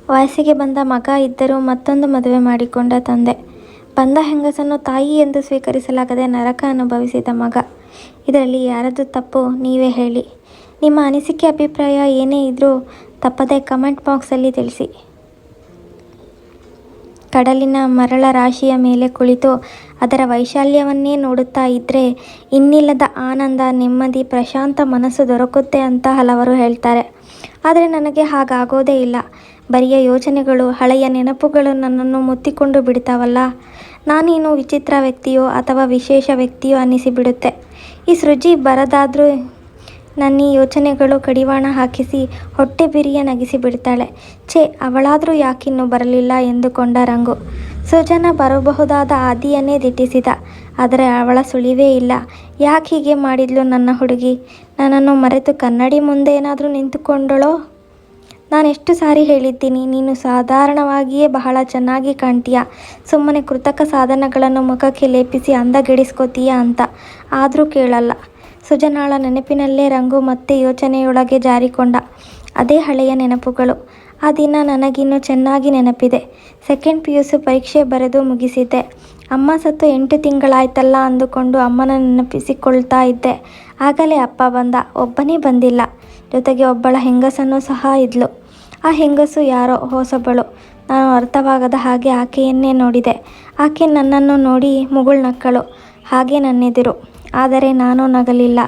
ವಯಸ್ಸಿಗೆ ಬಂದ ಮಗ ಇದ್ದರೂ ಮತ್ತೊಂದು ಮದುವೆ ಮಾಡಿಕೊಂಡ ತಂದೆ. ಬಂದ ಹೆಂಗಸನ್ನು ತಾಯಿ ಎಂದು ಸ್ವೀಕರಿಸಲಾಗದೆ ನರಕ ಅನುಭವಿಸಿದ ಮಗ. ಇದರಲ್ಲಿ ಯಾರದ್ದು ತಪ್ಪು ನೀವೇ ಹೇಳಿ. ನಿಮ್ಮ ಅನಿಸಿಕೆ ಅಭಿಪ್ರಾಯ ಏನೇ ಇದ್ರೂ ತಪ್ಪದೇ ಕಮೆಂಟ್ ಬಾಕ್ಸಲ್ಲಿ ತಿಳಿಸಿ. ಕಡಲಿನ ಮರಳ ರಾಶಿಯ ಮೇಲೆ ಕುಳಿತು ಅದರ ವೈಶಾಲ್ಯವನ್ನೇ ನೋಡುತ್ತಾ ಇದ್ದರೆ ಇನ್ನಿಲ್ಲದ ಆನಂದ, ನೆಮ್ಮದಿ, ಪ್ರಶಾಂತ ಮನಸ್ಸು ದೊರಕುತ್ತೆ ಅಂತ ಹಲವರು ಹೇಳ್ತಾರೆ. ಆದರೆ ನನಗೆ ಹಾಗಾಗೋದೇ ಇಲ್ಲ. ಬರಿಯ ಯೋಚನೆಗಳು, ಹಳೆಯ ನೆನಪುಗಳು ನನ್ನನ್ನು ಮುತ್ತಿಕೊಂಡು ಬಿಡ್ತಾವಲ್ಲ. ನಾನೇನು ವಿಚಿತ್ರ ವ್ಯಕ್ತಿಯೋ ಅಥವಾ ವಿಶೇಷ ವ್ಯಕ್ತಿಯೋ ಅನ್ನಿಸಿಬಿಡುತ್ತೆ. ಈ ಸೃಜಿ ಬರದಾದ್ರೂ ನನ್ನೀ ಯೋಚನೆಗಳು ಕಡಿವಾಣ ಹಾಕಿಸಿ ಹೊಟ್ಟೆ ಬಿರಿಯ ನಗಿಸಿ ಬಿಡ್ತಾಳೆ. ಛೇ, ಅವಳಾದರೂ ಯಾಕಿನ್ನೂ ಬರಲಿಲ್ಲ ಎಂದುಕೊಂಡ ರಂಗು. ಸುಜನ ಬರಬಹುದಾದ ಹಾದಿಯನ್ನೇ ದಿಟ್ಟಿಸಿದ. ಆದರೆ ಅವಳ ಸುಳಿವೇ ಇಲ್ಲ. ಯಾಕೆ ಹೀಗೆ ಮಾಡಿದ್ಲು ನನ್ನ ಹುಡುಗಿ? ನನ್ನನ್ನು ಮರೆತು ಕನ್ನಡಿ ಮುಂದೆ ಏನಾದರೂ ನಿಂತುಕೊಂಡಳೋ? ನಾನೆಷ್ಟು ಸಾರಿ ಹೇಳಿದ್ದೀನಿ, ನೀನು ಸಾಧಾರಣವಾಗಿಯೇ ಬಹಳ ಚೆನ್ನಾಗಿ ಕಾಣ್ತೀಯ, ಸುಮ್ಮನೆ ಕೃತಕ ಸಾಧನಗಳನ್ನು ಮುಖಕ್ಕೆ ಲೇಪಿಸಿ ಅಂದಗೆಡಿಸ್ಕೋತೀಯ ಅಂತ. ಆದರೂ ಕೇಳಲ್ಲ. ಸುಜನಾಳ ನೆನಪಿನಲ್ಲೇ ರಂಗು ಮತ್ತೆ ಯೋಚನೆಯೊಳಗೆ ಜಾರಿಕೊಂಡ. ಅದೇ ಹಳೆಯ ನೆನಪುಗಳು. ಆ ದಿನ ನನಗಿನ್ನೂ ಚೆನ್ನಾಗಿ ನೆನಪಿದೆ. ಸೆಕೆಂಡ್ PUC ಪರೀಕ್ಷೆ ಬರೆದು ಮುಗಿಸಿದ್ದೆ. ಅಮ್ಮ ಸತ್ತು 8 ತಿಂಗಳಾಯ್ತಲ್ಲ ಅಂದುಕೊಂಡು ಅಮ್ಮನ ನೆನಪಿಸಿಕೊಳ್ತಾ ಇದ್ದೆ. ಆಗಲೇ ಅಪ್ಪ ಬಂದ. ಒಬ್ಬನೇ ಬಂದಿಲ್ಲ, ಜೊತೆಗೆ ಒಬ್ಬಳ ಹೆಂಗಸನ್ನು ಸಹ ಇದ್ಲು. ಆ ಹೆಂಗಸು ಯಾರೋ ಹೊಸಬಳು. ನಾನು ಅರ್ಥವಾಗದ ಹಾಗೆ ಆಕೆಯನ್ನೇ ನೋಡಿದೆ. ಆಕೆ ನನ್ನನ್ನು ನೋಡಿ ಮುಗುಳ್ನಕ್ಕಳು, ಹಾಗೆ ನನ್ನೆದುರು. ಆದರೆ ನಾನು ನಗಲಿಲ್ಲ.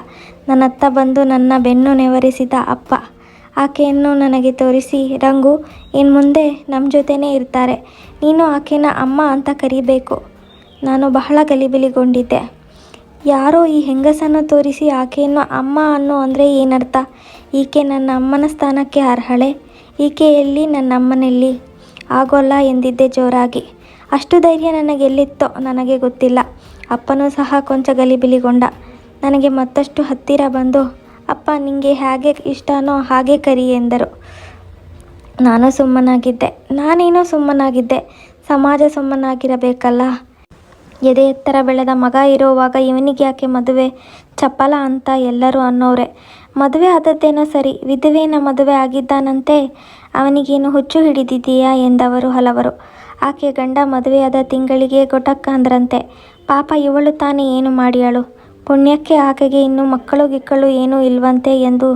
ನನ್ನತ್ತ ಬಂದು ನನ್ನ ಬೆನ್ನು ನೆವರಿಸಿದ ಅಪ್ಪ ಆಕೆಯನ್ನು ನನಗೆ ತೋರಿಸಿ, ರಂಗು ಇನ್ಮುಂದೆ ನಮ್ಮ ಜೊತೆನೇ ಇರ್ತಾರೆ, ನೀನು ಆಕೆನ ಅಮ್ಮ ಅಂತ ಕರಿಬೇಕು. ನಾನು ಬಹಳ ಗಲಿಬಿಲಿಗೊಂಡಿದ್ದೆ. ಯಾರೋ ಈ ಹೆಂಗಸನ್ನು ತೋರಿಸಿ ಆಕೆಯನ್ನು ಅಮ್ಮ ಅನ್ನೋ ಅಂದರೆ ಏನರ್ಥ? ಈಕೆ ನನ್ನ ಅಮ್ಮನ ಸ್ಥಾನಕ್ಕೆ ಅರ್ಹಳೆ? ಈಕೆ ಎಲ್ಲಿ, ನನ್ನ ಅಮ್ಮನೆಲ್ಲಿ? ಆಗೋಲ್ಲ ಎಂದಿದ್ದೆ ಜೋರಾಗಿ. ಅಷ್ಟು ಧೈರ್ಯ ನನಗೆಲ್ಲಿತ್ತೋ ನನಗೆ ಗೊತ್ತಿಲ್ಲ. ಅಪ್ಪನೂ ಸಹ ಕೊಂಚ ಗಲಿಬಿಲಿಗೊಂಡ. ನನಗೆ ಮತ್ತಷ್ಟು ಹತ್ತಿರ ಬಂದು, ಅಪ್ಪ ನಿಂಗೆ ಹೇಗೆ ಇಷ್ಟನೋ ಹಾಗೆ ಕರಿ ಎಂದರು. ನಾನೇನೋ ಸುಮ್ಮನಾಗಿದ್ದೆ. ಸಮಾಜ ಸುಮ್ಮನಾಗಿರಬೇಕಲ್ಲ. ಎದೆ ಎತ್ತರ ಬೆಳೆದ ಮಗ ಇರೋವಾಗ ಇವನಿಗೆ ಯಾಕೆ ಮದುವೆ? ಚಪಲ ಅಂತ ಎಲ್ಲರೂ ಅನ್ನೋರೆ. ಮದುವೆ ಆದದ್ದೇನೋ ಸರಿ, ವಿಧವೆನ ಮದುವೆ ಆಗಿದ್ದಾನಂತೆ, ಅವನಿಗೇನು ಹುಚ್ಚು ಹಿಡಿದಿದೆಯಾ ಎಂದವರು ಹಲವರು. ಆಕೆ ಗಂಡ ಮದುವೆಯಾದ ತಿಂಗಳಿಗೆ ಗೊಟಕ್ಕ ಅಂದ್ರಂತೆ. ಪಾಪ ಇವಳು ತಾನೇ ಏನು ಮಾಡ್ಯಾಳು? ಪುಣ್ಯಕ್ಕೆ ಆಕೆಗೆ ಇನ್ನೂ ಮಕ್ಕಳು ಗಿಕ್ಕಳು ಏನೂ ಇಲ್ವಂತೆ ಎಂದು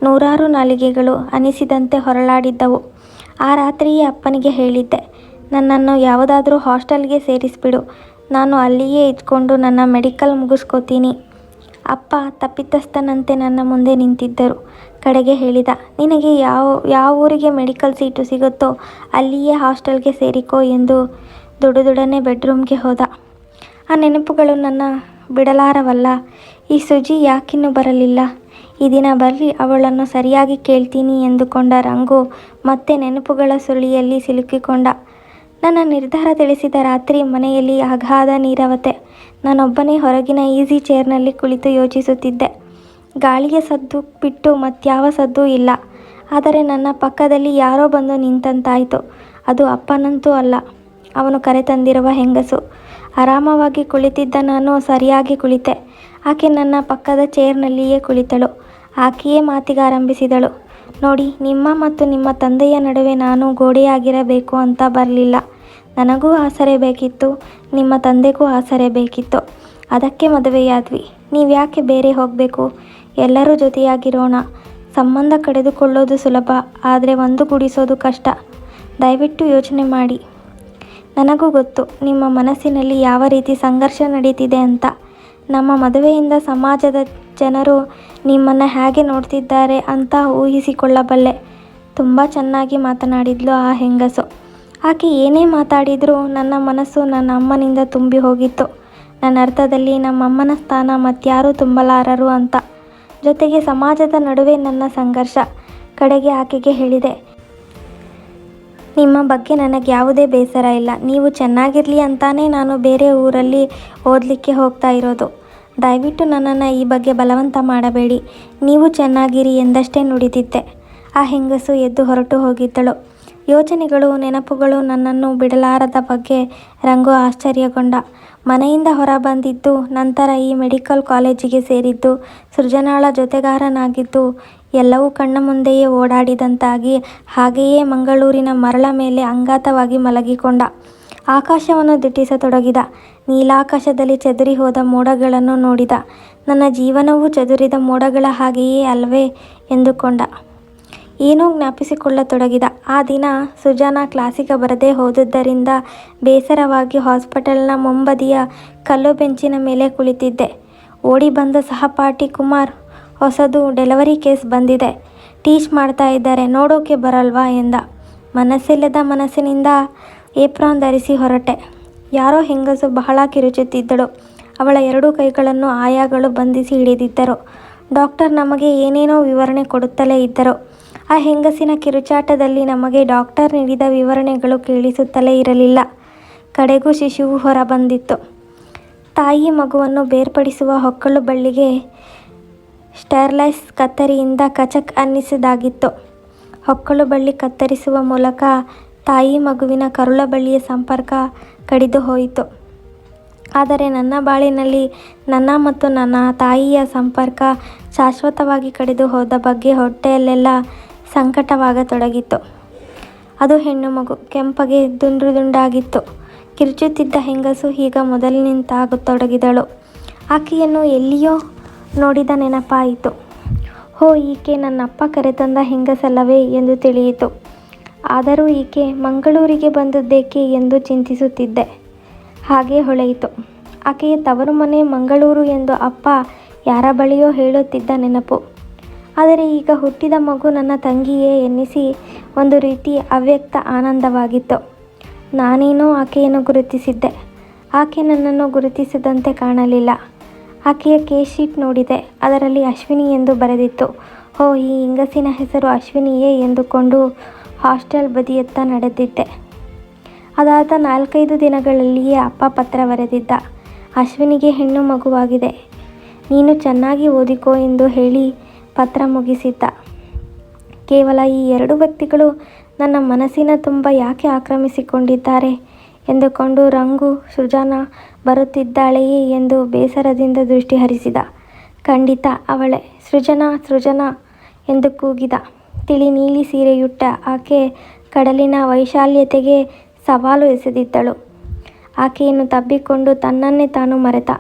ನೂರಾರು ನಾಲಿಗೆಗಳು ಅನಿಸಿದಂತೆ ಹೊರಳಾಡಿದ್ದವು. ಆ ರಾತ್ರಿಯೇ ಅಪ್ಪನಿಗೆ ಹೇಳಿದ್ದೆ, ನನ್ನನ್ನು ಯಾವುದಾದ್ರೂ ಹಾಸ್ಟೆಲ್ಗೆ ಸೇರಿಸ್ಬಿಡು, ನಾನು ಅಲ್ಲಿಯೇ ಇದ್ಕೊಂಡು ನನ್ನ ಮೆಡಿಕಲ್ ಮುಗಿಸ್ಕೋತೀನಿ. ಅಪ್ಪ ತಪ್ಪಿತಸ್ಥನಂತೆ ನನ್ನ ಮುಂದೆ ನಿಂತಿದ್ದರು. ಕಡೆಗೆ ಹೇಳಿದ, ನಿನಗೆ ಯಾವ ಊರಿಗೆ ಮೆಡಿಕಲ್ ಸೀಟು ಸಿಗುತ್ತೋ ಅಲ್ಲಿಯೇ ಹಾಸ್ಟೆಲ್ಗೆ ಸೇರಿಕೋ ಎಂದು ದುಡುದುಡನೆ ಬೆಡ್ರೂಮ್ಗೆ ಹೋದ. ಆ ನೆನಪುಗಳು ನನ್ನ ಬಿಡಲಾರವಲ್ಲ. ಈ ಸುಜಿ ಯಾಕಿನ್ನೂ ಬರಲಿಲ್ಲ? ಈ ದಿನ ಬರಲಿ, ಅವಳನ್ನು ಸರಿಯಾಗಿ ಕೇಳ್ತೀನಿ ಎಂದುಕೊಂಡ ರಂಗು ಮತ್ತೆ ನೆನಪುಗಳ ಸುಳಿಯಲ್ಲಿ ಸಿಲುಕಿಕೊಂಡ. ನನ್ನ ನಿರ್ಧಾರ ತಿಳಿಸಿದ ರಾತ್ರಿ ಮನೆಯಲ್ಲಿ ಅಗಾಧ ನೀರವತೆ. ನಾನೊಬ್ಬನೇ ಹೊರಗಿನ ಈಸಿ ಚೇರ್ನಲ್ಲಿ ಕುಳಿತು ಯೋಚಿಸುತ್ತಿದ್ದೆ. ಗಾಳಿಯ ಸದ್ದು ಬಿಟ್ಟು ಮತ್ಯಾವ ಸದ್ದೂ ಇಲ್ಲ. ಆದರೆ ನನ್ನ ಪಕ್ಕದಲ್ಲಿ ಯಾರೋ ಬಂದು ನಿಂತಂತಾಯಿತು. ಅದು ಅಪ್ಪನಂತೂ ಅಲ್ಲ, ಅವನು ಕರೆತಂದಿರುವ ಹೆಂಗಸು. ಆರಾಮವಾಗಿ ಕುಳಿತಿದ್ದ ನಾನು ಸರಿಯಾಗಿ ಕುಳಿತೆ. ಆಕೆ ನನ್ನ ಪಕ್ಕದ ಚೇರ್ನಲ್ಲಿಯೇ ಕುಳಿತಳು. ಆಕೆಯೇ ಮಾತಿಗಾರಂಭಿಸಿದಳು. ನೋಡಿ, ನಿಮ್ಮ ಮತ್ತು ನಿಮ್ಮ ತಂದೆಯ ನಡುವೆ ನಾನು ಗೋಡೆಯಾಗಿರಬೇಕು ಅಂತ ಬರಲಿಲ್ಲ. ನನಗೂ ಆಸರೆ ಬೇಕಿತ್ತು, ನಿಮ್ಮ ತಂದೆಗೂ ಆಸರೆ ಬೇಕಿತ್ತು. ಅದಕ್ಕೆ ಮದುವೆಯಾದ್ವಿ. ನೀವ್ಯಾಕೆ ಬೇರೆ ಹೋಗಬೇಕು? ಎಲ್ಲರೂ ಜೊತೆಯಾಗಿರೋಣ. ಸಂಬಂಧ ಕಡಿದುಕೊಳ್ಳೋದು ಸುಲಭ, ಆದರೆ ಒಂದುಗೂಡಿಸೋದು ಕಷ್ಟ. ದಯವಿಟ್ಟು ಯೋಚನೆ ಮಾಡಿ. ನನಗೂ ಗೊತ್ತು ನಿಮ್ಮ ಮನಸ್ಸಿನಲ್ಲಿ ಯಾವ ರೀತಿ ಸಂಘರ್ಷ ನಡೀತಿದೆ ಅಂತ. ನಮ್ಮ ಮದುವೆಯಿಂದ ಸಮಾಜದ ಜನರು ನಿಮ್ಮನ್ನು ಹೇಗೆ ನೋಡ್ತಿದ್ದಾರೆ ಅಂತ ಊಹಿಸಿಕೊಳ್ಳಬಲ್ಲೆ. ತುಂಬ ಚೆನ್ನಾಗಿ ಮಾತನಾಡಿದ್ಲು ಆ ಹೆಂಗಸು. ಆಕೆ ಏನೇ ಮಾತಾಡಿದರೂ ನನ್ನ ಮನಸ್ಸು ನನ್ನ ಅಮ್ಮನಿಂದ ತುಂಬಿ ಹೋಗಿತ್ತು. ನನ್ನ ಅರ್ಥದಲ್ಲಿ ನಮ್ಮಮ್ಮನ ಸ್ಥಾನ ಮತ್ಯಾರೂ ತುಂಬಲಾರರು ಅಂತ. ಜೊತೆಗೆ ಸಮಾಜದ ನಡುವೆ ನನ್ನ ಸಂಘರ್ಷ. ಕಡೆಗೆ ಆಕೆಗೆ ಹೇಳಿದೆ, ನಿಮ್ಮ ಬಗ್ಗೆ ನನಗೆ ಯಾವುದೇ ಬೇಸರ ಇಲ್ಲ. ನೀವು ಚೆನ್ನಾಗಿರಲಿ ಅಂತಾನೇ ನಾನು ಬೇರೆ ಊರಲ್ಲಿ ಓದಲಿಕ್ಕೆ ಹೋಗ್ತಾ ಇರೋದು. ದಯವಿಟ್ಟು ನನ್ನನ್ನು ಈ ಬಗ್ಗೆ ಬಲವಂತ ಮಾಡಬೇಡಿ. ನೀವು ಚೆನ್ನಾಗಿರಿ ಎಂದಷ್ಟೇ ನುಡಿದಿದ್ದೆ. ಆ ಹೆಂಗಸು ಎದ್ದು ಹೊರಟು ಹೋಗಿದ್ದಳು. ಯೋಚನೆಗಳು, ನೆನಪುಗಳು ನನ್ನನ್ನು ಬಿಡಲಾರದ ಬಗ್ಗೆ ರಂಗು ಆಶ್ಚರ್ಯಗೊಂಡ. ಮನೆಯಿಂದ ಹೊರಬಂದಿದ್ದು, ನಂತರ ಈ ಮೆಡಿಕಲ್ ಕಾಲೇಜಿಗೆ ಸೇರಿದ್ದು, ಸೃಜನಾಳ ಜೊತೆಗಾರನಾಗಿದ್ದು, ಎಲ್ಲವೂ ಕಣ್ಣ ಮುಂದೆಯೇ ಓಡಾಡಿದಂತಾಗಿ ಹಾಗೆಯೇ ಮಂಗಳೂರಿನ ಮರಳ ಮೇಲೆ ಅಂಗಾತವಾಗಿ ಮಲಗಿಕೊಂಡ. ಆಕಾಶವನ್ನು ದಿಟ್ಟಿಸತೊಡಗಿದ. ನೀಲಾಕಾಶದಲ್ಲಿ ಚದುರಿ ಹೋದ ಮೋಡಗಳನ್ನು ನೋಡಿದ. ನನ್ನ ಜೀವನವೂ ಚದುರಿದ ಮೋಡಗಳ ಹಾಗೆಯೇ ಅಲ್ಲವೇ ಎಂದುಕೊಂಡ. ಏನೋ ಜ್ಞಾಪಿಸಿಕೊಳ್ಳತೊಡಗಿದ. ಆ ದಿನ ಸೃಜನಾ ಕ್ಲಾಸಿಗೆ ಬರದೇ ಹೋದುದರಿಂದ ಬೇಸರವಾಗಿ ಹಾಸ್ಪಿಟಲ್ನ ಮುಂಬದಿಯ ಕಲ್ಲು ಬೆಂಚಿನ ಮೇಲೆ ಕುಳಿತಿದ್ದೆ. ಓಡಿ ಬಂದ ಸಹಪಾಠಿ ಕುಮಾರ್, ಹೊಸದು ಡೆಲಿವರಿ ಕೇಸ್ ಬಂದಿದೆ, ಟೀಚ್ ಮಾಡ್ತಾ ಇದ್ದಾರೆ, ನೋಡೋಕೆ ಬರಲ್ವಾ ಎಂದ. ಮನಸ್ಸಿಲ್ಲದ ಮನಸ್ಸಿನಿಂದ ಏಪ್ರಾನ್ ಧರಿಸಿ ಹೊರಟೆ. ಯಾರೋ ಹೆಂಗಸು ಬಹಳ ಕಿರುಚುತ್ತಿದ್ದಳು. ಅವಳ 2 ಕೈಗಳನ್ನು ಆಯಾಗಳು ಬಂಧಿಸಿ ಹಿಡಿದಿದ್ದರು. ಡಾಕ್ಟರ್ ನಮಗೆ ಏನೇನೋ ವಿವರಣೆ ಕೊಡುತ್ತಲೇ ಇದ್ದರು. ಆ ಹೆಂಗಸಿನ ಕಿರುಚಾಟದಲ್ಲಿ ನಮಗೆ ಡಾಕ್ಟರ್ ನೀಡಿದ ವಿವರಣೆಗಳು ಕೇಳಿಸುತ್ತಲೇ ಇರಲಿಲ್ಲ. ಕಡೆಗೂ ಶಿಶುವು ಹೊರಬಂದಿತ್ತು. ತಾಯಿ ಮಗುವನ್ನು ಬೇರ್ಪಡಿಸುವ ಹೊಕ್ಕಳು ಬಳ್ಳಿಗೆ ಸ್ಟೆರ್ಲೈಸ್ ಕತ್ತರಿಯಿಂದ ಕಚಕ್ ಅನ್ನಿಸಿದಾಗಿತ್ತು. ಹೊಕ್ಕಳು ಬಳ್ಳಿ ಕತ್ತರಿಸುವ ಮೂಲಕ ತಾಯಿ ಮಗುವಿನ ಕರುಳ ಬಳ್ಳಿಯ ಸಂಪರ್ಕ ಕಡಿದು ಹೋಯಿತು. ಆದರೆ ನನ್ನ ಬಾಳಿನಲ್ಲಿ ನನ್ನ ಮತ್ತು ನನ್ನ ತಾಯಿಯ ಸಂಪರ್ಕ ಶಾಶ್ವತವಾಗಿ ಕಡಿದು ಹೋದ ಬಗ್ಗೆ ಹೊಟ್ಟೆಯಲ್ಲೆಲ್ಲ ಸಂಕಟವಾಗತೊಡಗಿತ್ತು. ಅದು ಹೆಣ್ಣು ಮಗು, ಕೆಂಪಗೆ ದುಂಡಾಗಿತ್ತು. ಕಿರುಚುತ್ತಿದ್ದ ಹೆಂಗಸು ಈಗ ಮೊದಲಿನಂತಾಗತೊಡಗಿದಳು. ಆಕೆಯನ್ನು ಎಲ್ಲಿಯೋ ನೋಡಿದ ನೆನಪಾಯಿತು. ಹೋ, ಈಕೆ ನನ್ನಪ್ಪ ಕರೆತಂದ ಹೆಂಗಸಲ್ಲವೇ ಎಂದು ತಿಳಿಯಿತು. ಆದರೂ ಈಕೆ ಮಂಗಳೂರಿಗೆ ಬಂದದ್ದೇಕೆ ಎಂದು ಚಿಂತಿಸುತ್ತಿದ್ದೆ. ಹಾಗೆ ಹೊಳೆಯಿತು. ಆಕೆಯ ತವರು ಮನೆ ಮಂಗಳೂರು ಎಂದು ಅಪ್ಪ ಯಾರ ಬಳಿಯೋ ಹೇಳುತ್ತಿದ್ದ ನೆನಪು. ಆದರೆ ಈಗ ಹುಟ್ಟಿದ ಮಗು ನನ್ನ ತಂಗಿಯೇ ಎನ್ನಿಸಿ ಒಂದು ರೀತಿ ಅವ್ಯಕ್ತ ಆನಂದವಾಗಿತ್ತು. ನಾನೇನೋ ಆಕೆಯನ್ನು ಗುರುತಿಸಿದ್ದೆ. ಆಕೆ ನನ್ನನ್ನು ಗುರುತಿಸಿದಂತೆ ಕಾಣಲಿಲ್ಲ. ಆಕೆಯ ಕೇಸ್ ಶೀಟ್ ನೋಡಿದೆ. ಅದರಲ್ಲಿ ಅಶ್ವಿನಿ ಎಂದು ಬರೆದಿತ್ತು. ಓ, ಈ ಹೆಂಗಸಿನ ಹೆಸರು ಅಶ್ವಿನಿಯೇ ಎಂದುಕೊಂಡು ಹಾಸ್ಟೆಲ್ ಬದಿಯತ್ತ ನಡೆದಿದ್ದೆ. ಅದಾದ 4-5 ದಿನಗಳಲ್ಲಿಯೇ ಅಪ್ಪ ಪತ್ರ ಬರೆದಿದ್ದ. ಅಶ್ವಿನಿಗೆ ಹೆಣ್ಣು ಮಗುವಾಗಿದೆ, ನೀನು ಚೆನ್ನಾಗಿ ಓದಿಕೋ ಎಂದು ಹೇಳಿ ಪತ್ರ ಮುಗಿಸಿದ್ದ. ಕೇವಲ ಈ 2 ವ್ಯಕ್ತಿಗಳು ನನ್ನ ಮನಸ್ಸಿನ ತುಂಬ ಯಾಕೆ ಆಕ್ರಮಿಸಿಕೊಂಡಿದ್ದಾರೆ ಎಂದುಕೊಂಡು ರಂಗು ಸೃಜನಾ ಬರುತ್ತಿದ್ದಾಳೆಯೇ ಎಂದು ಬೇಸರದಿಂದ ದೃಷ್ಟಿ ಹರಿಸಿದ. ಖಂಡಿತ ಅವಳೇ. ಸೃಜನಾ, ಸೃಜನಾ ಎಂದು ಕೂಗಿದ. ತಿಳಿ ನೀಲಿ ಸೀರೆಯುಟ್ಟ ಆಕೆ ಕಡಲಿನ ವೈಶಾಲ್ಯತೆಗೆ ಸವಾಲು ಎಸೆದಿದ್ದಳು. ಆಕೆಯನ್ನು ತಬ್ಬಿಕೊಂಡು ತನ್ನನ್ನೇ ತಾನು ಮರೆತ.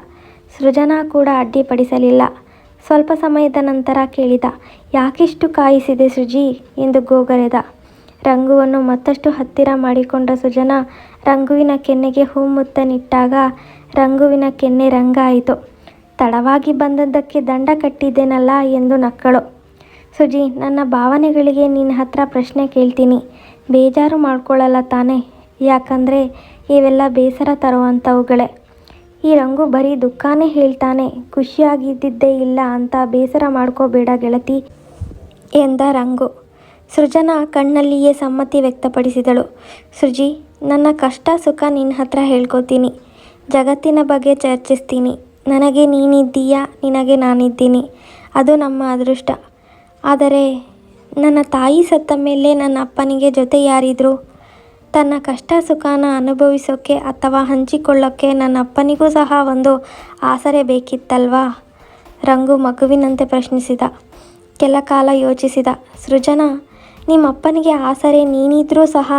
ಸೃಜನಾ ಕೂಡ ಅಡ್ಡಿಪಡಿಸಲಿಲ್ಲ. ಸ್ವಲ್ಪ ಸಮಯದ ನಂತರ ಕೇಳಿದ, ಯಾಕಿಷ್ಟು ಕಾಯಿಸಿದೆ ಸೃಜಿ ಎಂದು ಗೋಗರೆದ. ರಂಗುವನ್ನು ಮತ್ತಷ್ಟು ಹತ್ತಿರ ಮಾಡಿಕೊಂಡ ಸೃಜನಾ ರಂಗುವಿನ ಕೆನ್ನೆಗೆ ಹೂಮುತ್ತನಿಟ್ಟಾಗ ರಂಗುವಿನ ಕೆನ್ನೆ ರಂಗಾಯಿತು. ತಡವಾಗಿ ಬಂದದ್ದಕ್ಕೆ ದಂಡ ಕಟ್ಟಿದ್ದೇನಲ್ಲ ಎಂದು ನಕ್ಕಳು. ಸುಜಿ, ನನ್ನ ಭಾವನೆಗಳಿಗೆ ನಿನ್ನ ಹತ್ರ ಪ್ರಶ್ನೆ ಕೇಳ್ತೀನಿ, ಬೇಜಾರು ಮಾಡ್ಕೊಳ್ಳಲ್ಲ ತಾನೇ? ಯಾಕಂದರೆ ಇವೆಲ್ಲ ಬೇಸರ ತರುವಂಥವುಗಳೇ. ಈ ರಂಗು ಬರೀ ದುಃಖನೇ ಹೇಳ್ತಾನೆ, ಖುಷಿಯಾಗಿದ್ದಿದ್ದೇ ಇಲ್ಲ ಅಂತ ಬೇಸರ ಮಾಡ್ಕೋಬೇಡ ಗೆಳತಿ ಎಂದ ರಂಗು. ಸೃಜನಾ ಕಣ್ಣಲ್ಲಿಯೇ ಸಮ್ಮತಿ ವ್ಯಕ್ತಪಡಿಸಿದಳು. ಸೃಜಿ, ನನ್ನ ಕಷ್ಟ ಸುಖ ನಿನ್ನ ಹತ್ರ ಹೇಳ್ಕೊತೀನಿ, ಜಗತ್ತಿನ ಬಗ್ಗೆ ಚರ್ಚಿಸ್ತೀನಿ. ನನಗೆ ನೀನಿದ್ದೀಯಾ, ನಿನಗೆ ನಾನಿದ್ದೀನಿ, ಅದು ನಮ್ಮ ಅದೃಷ್ಟ. ಆದರೆ ನನ್ನ ತಾಯಿ ಸತ್ತ ಮೇಲೆ ನನ್ನ ಅಪ್ಪನಿಗೆ ಜೊತೆ ಯಾರಿದ್ರು? ತನ್ನ ಕಷ್ಟ ಸುಖನ ಅನುಭವಿಸೋಕ್ಕೆ ಅಥವಾ ಹಂಚಿಕೊಳ್ಳೋಕ್ಕೆ ನನ್ನ ಅಪ್ಪನಿಗೂ ಸಹ ಒಂದು ಆಸರೆ ಬೇಕಿತ್ತಲ್ವಾ? ರಂಗು ಮಗುವಿನಂತೆ ಪ್ರಶ್ನಿಸಿದ. ಕೆಲ ಕಾಲ ಯೋಚಿಸಿದ. ಸೃಜನಾ, ನಿಮ್ಮ ಅಪ್ಪನಿಗೆ ಆಸರೆ ನೀನಿದ್ರೂ ಸಹ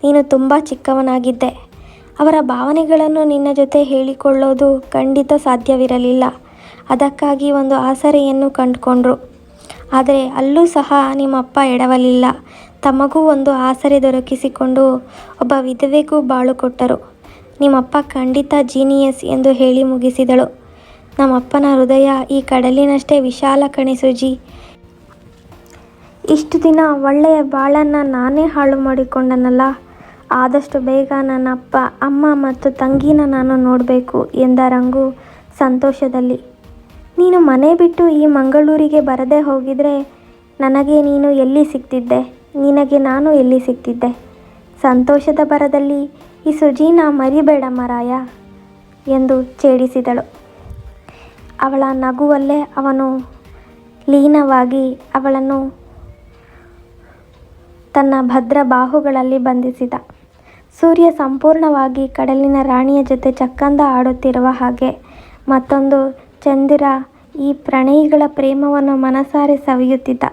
ನೀನು ತುಂಬ ಚಿಕ್ಕವನಾಗಿದ್ದೆ. ಅವರ ಭಾವನೆಗಳನ್ನು ನಿನ್ನ ಜೊತೆ ಹೇಳಿಕೊಳ್ಳೋದು ಖಂಡಿತ ಸಾಧ್ಯವಿರಲಿಲ್ಲ. ಅದಕ್ಕಾಗಿ ಒಂದು ಆಸರೆಯನ್ನು ಕಂಡುಕೊಂಡ್ರು. ಆದರೆ ಅಲ್ಲೂ ಸಹ ನಿಮ್ಮಪ್ಪ ಎಡವಲಿಲ್ಲ. ತಮಗೂ ಒಂದು ಆಸರೆ ದೊರಕಿಸಿಕೊಂಡು ಒಬ್ಬ ವಿಧವೆಗೂ ಬಾಳು ಕೊಟ್ಟರು. ನಿಮ್ಮಪ್ಪ ಖಂಡಿತ ಜೀನಿಯಸ್ ಎಂದು ಹೇಳಿ ಮುಗಿಸಿದಳು. ನಮ್ಮಪ್ಪನ ಹೃದಯ ಈ ಕಡಲಿನಷ್ಟೇ ವಿಶಾಲ ಕಣೆ ಸುಜಿ. ಇಷ್ಟು ದಿನ ಒಳ್ಳೆಯ ಬಾಳನ್ನು ನಾನೇ ಹಾಳು ಮಾಡಿಕೊಂಡನಲ್ಲ. ಆದಷ್ಟು ಬೇಗ ನನ್ನ ಅಪ್ಪ, ಅಮ್ಮ ಮತ್ತು ತಂಗಿನ ನಾನು ನೋಡಬೇಕು ಎಂದ ರಂಗು ಸಂತೋಷದಲ್ಲಿ. ನೀನು ಮನೆ ಬಿಟ್ಟು ಈ ಮಂಗಳೂರಿಗೆ ಬರದೇ ಹೋಗಿದ್ರೆ ನನಗೆ ನೀನು ಎಲ್ಲಿ ಸಿಗ್ತಿದ್ದೆ, ನಿನಗೆ ನಾನು ಎಲ್ಲಿ ಸಿಗ್ತಿದ್ದೆ? ಸಂತೋಷದ ಭರದಲ್ಲಿ ಈ ಸುಜೀನ ಮರಿಬೇಡ ಮರಾಯ ಎಂದು ಛೇಡಿಸಿದಳು. ಅವಳ ನಗುವಲ್ಲೇ ಅವನು ಲೀನವಾಗಿ ಅವಳನ್ನು ತನ್ನ ಭದ್ರ ಬಾಹುಗಳಲ್ಲಿ ಬಂಧಿಸಿದ. ಸೂರ್ಯ ಸಂಪೂರ್ಣವಾಗಿ ಕಡಲಿನ ರಾಣಿಯ ಜೊತೆ ಚಕ್ಕಂದ ಆಡುತ್ತಿರುವ ಹಾಗೆ. ಮತ್ತೊಂದು ಚಂದಿರ ಈ ಪ್ರಣಯಿಗಳ ಪ್ರೇಮವನ್ನು ಮನಸಾರೆ ಸವಿಯುತ್ತಿದ್ದ.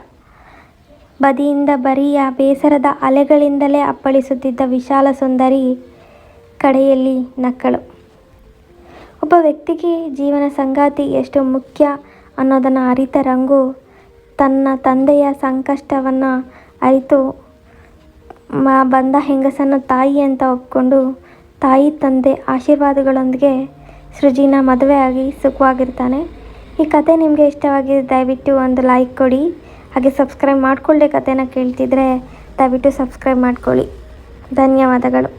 ಬದಿಯಿಂದ ಬರಿಯ ಬೇಸರದ ಅಲೆಗಳಿಂದಲೇ ಅಪ್ಪಳಿಸುತ್ತಿದ್ದ ವಿಶಾಲ ಸುಂದರಿ ಕಡೆಯಲ್ಲಿ ನಕ್ಕಳು. ಒಬ್ಬ ವ್ಯಕ್ತಿಗೆ ಜೀವನ ಸಂಗಾತಿ ಎಷ್ಟು ಮುಖ್ಯ ಅನ್ನೋದನ್ನು ಅರಿತ ರಂಗು ತನ್ನ ತಂದೆಯ ಸಂಕಷ್ಟವನ್ನು ಅರಿತು ಬಂದ ಹೆಂಗಸನ್ನು ತಾಯಿ ಅಂತ ಒಪ್ಕೊಂಡು ತಾಯಿ ತಂದೆ ಆಶೀರ್ವಾದಗಳೊಂದಿಗೆ ಸೃಜಿನ ಮದುವೆಯಾಗಿ ಸುಖವಾಗಿರ್ತಾನೆ. ಈ ಕತೆ ನಿಮಗೆ ಇಷ್ಟವಾಗಿದೆ, ದಯವಿಟ್ಟು ಒಂದು ಲೈಕ್ ಕೊಡಿ. ಹಾಗೆ ಸಬ್ಸ್ಕ್ರೈಬ್ ಮಾಡ್ಕೊಳ್ಳದೆ ಕತೆನ ಕೇಳ್ತಿದ್ರೆ ದಯವಿಟ್ಟು ಸಬ್ಸ್ಕ್ರೈಬ್ ಮಾಡ್ಕೊಳ್ಳಿ. ಧನ್ಯವಾದಗಳು.